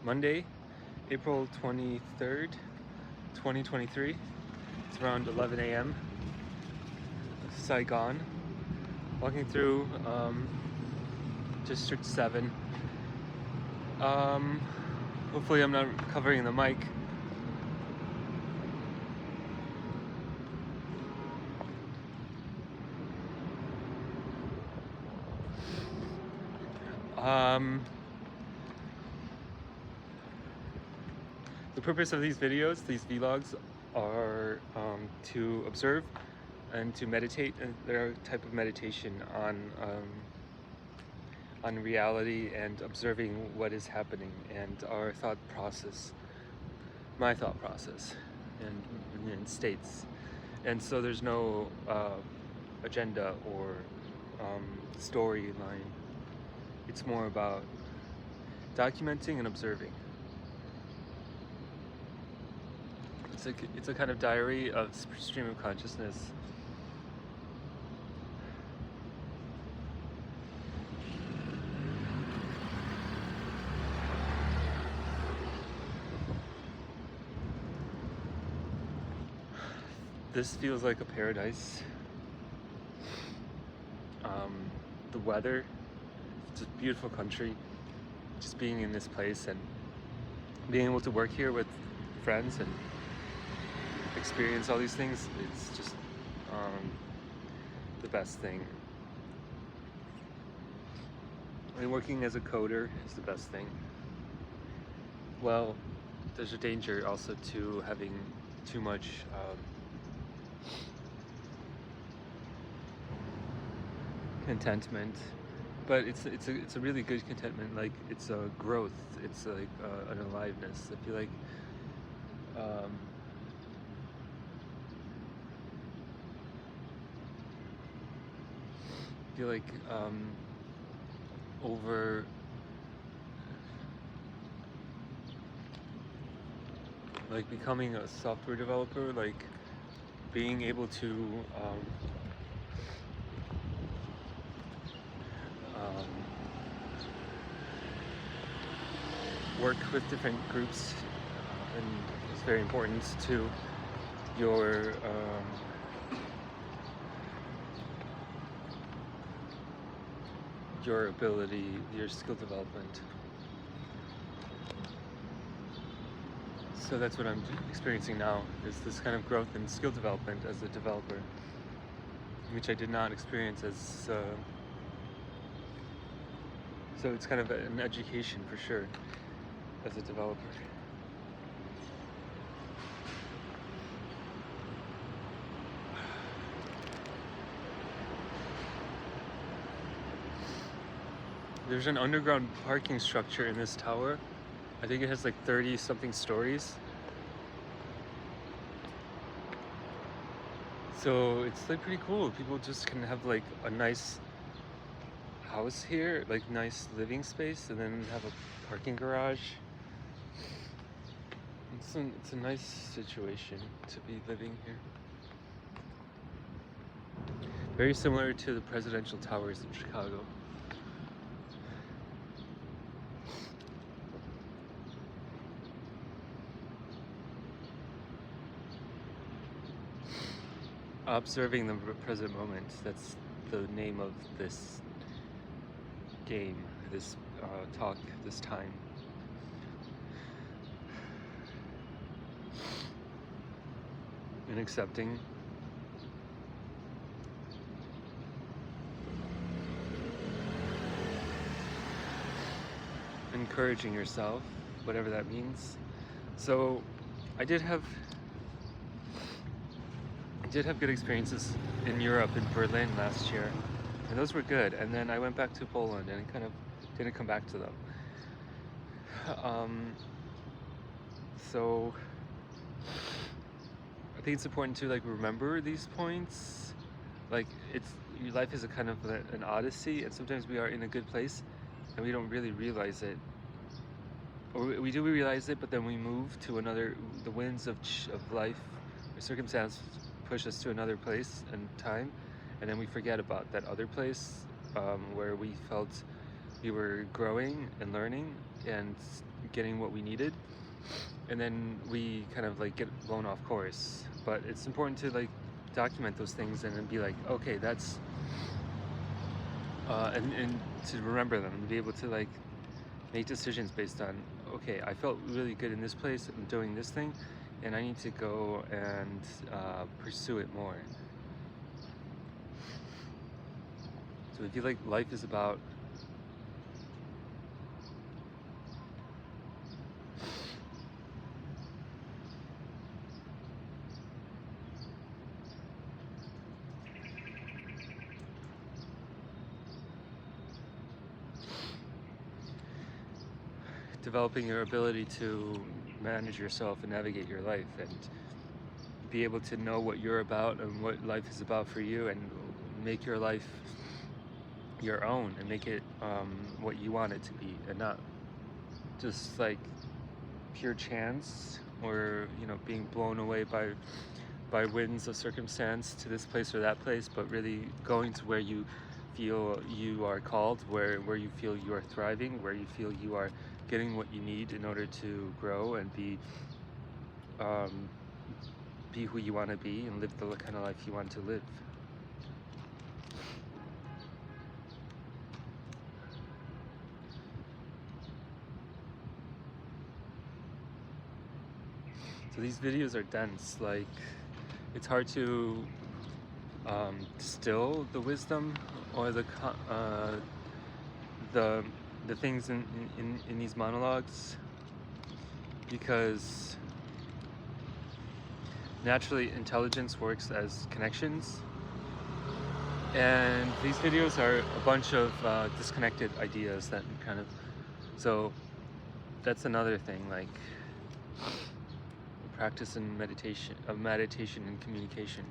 Monday, April 23rd, 2023. It's around 11 a.m. Saigon. Walking through District 7. Hopefully I'm not covering the mic. The purpose of these videos, these vlogs, are to observe and to meditate. And they're a type of meditation on reality and observing what is happening and our thought process, my thought process, and states. And so there's no agenda or storyline. It's more about documenting and observing. It's a kind of diary of stream of consciousness. This feels like a paradise. The weather, it's a beautiful country. Just being in this place and being able to work here with friends and experience all these things, it's just the best thing. I mean, working as a coder is the best thing. Well, there's a danger also to having too much contentment, but it's a really good contentment. Like, it's a growth, it's like an aliveness. I feel like over like becoming a software developer, like being able to work with different groups, and it's very important to your ability, your skill development. So that's what I'm experiencing now, is this kind of growth and skill development as a developer, which I did not experience as so it's kind of an education for sure as a developer. There's an underground parking structure in this tower. I think it has like 30 something stories. So it's like pretty cool. People just can have like a nice house here, like nice living space, and then have a parking garage. It's a nice situation to be living here. Very similar to the presidential towers in Chicago. Observing the present moment, that's the name of this game, this talk, this time. And accepting. Encouraging yourself, whatever that means. So I did have good experiences in Europe, in Berlin last year, and those were good. And then I went back to Poland and kind of didn't come back to them. So I think it's important to like remember these points. Like, your life is a kind of an odyssey, and sometimes we are in a good place and we don't really realize it, or we do realize it, but then we move to another. The winds of life or circumstance push us to another place and time, and then we forget about that other place where we felt we were growing and learning, and getting what we needed, and then we kind of like get blown off course. But it's important to like document those things and then be like, okay, that's and to remember them and be able to like make decisions based on, okay, I felt really good in this place, I'm doing this thing, and I need to go and pursue it more. So I feel like life is about developing your ability to manage yourself and navigate your life and be able to know what you're about and what life is about for you, and make your life your own and make it what you want it to be, and not just like pure chance, or you know, being blown away by winds of circumstance to this place or that place, but really going to where you feel you are called, where you feel you are thriving, where you feel you are getting what you need in order to grow and be who you want to be and live the kind of life you want to live. So these videos are dense, like it's hard to distill the wisdom or the things in these monologues, because naturally intelligence works as connections, and these videos are a bunch of disconnected ideas that kind of, so that's another thing, like practice in meditation and communication.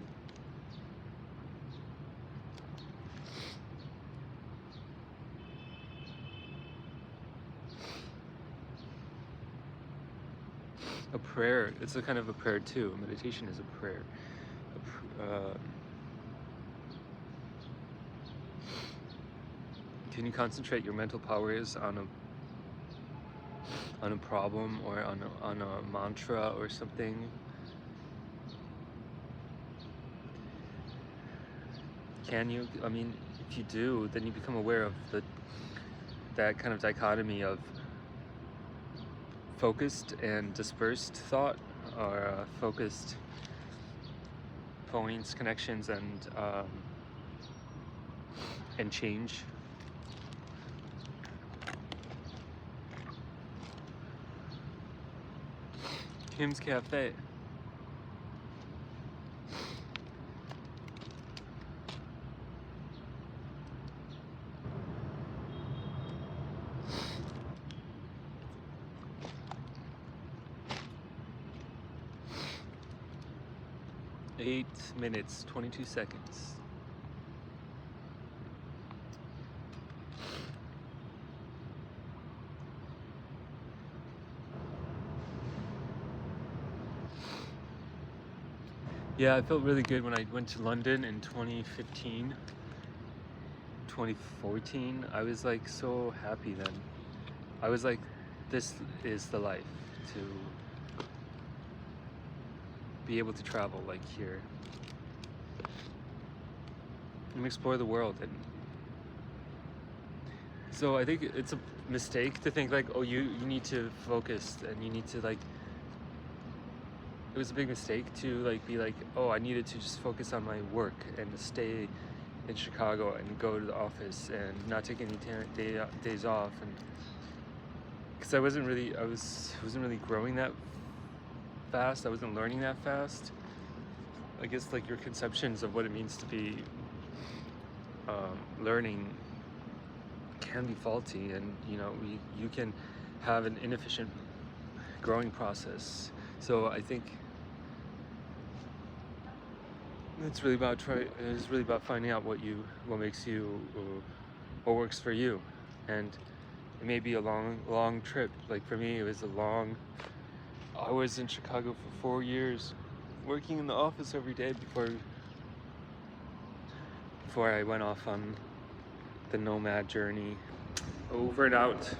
A prayer, it's a kind of a prayer too. Meditation is a prayer. Can you concentrate your mental powers on a problem or on a mantra or something? Can you? I mean, if you do, then you become aware of that kind of dichotomy of focused and dispersed thought, or focused points, connections, and change. Kim's Cafe. Eight minutes, 22 seconds. Yeah, I felt really good when I went to London in 2015, 2014. I was like so happy then. I was like, this is the life, to be able to travel like here and explore the world. And so I think it's a mistake to think like, oh, you need to focus and you need to like, it was a big mistake to like be like, oh, I needed to just focus on my work and stay in Chicago and go to the office and not take any days off, and because I wasn't really growing that fast. I wasn't learning that fast. I guess like your conceptions of what it means to be learning can be faulty, and you know, you can have an inefficient growing process. So I think it's really about finding out what makes you, what works for you. And it may be a long trip. Like for me, it was I was in Chicago for 4 years, working in the office every day before I went off on the nomad journey. Over and out.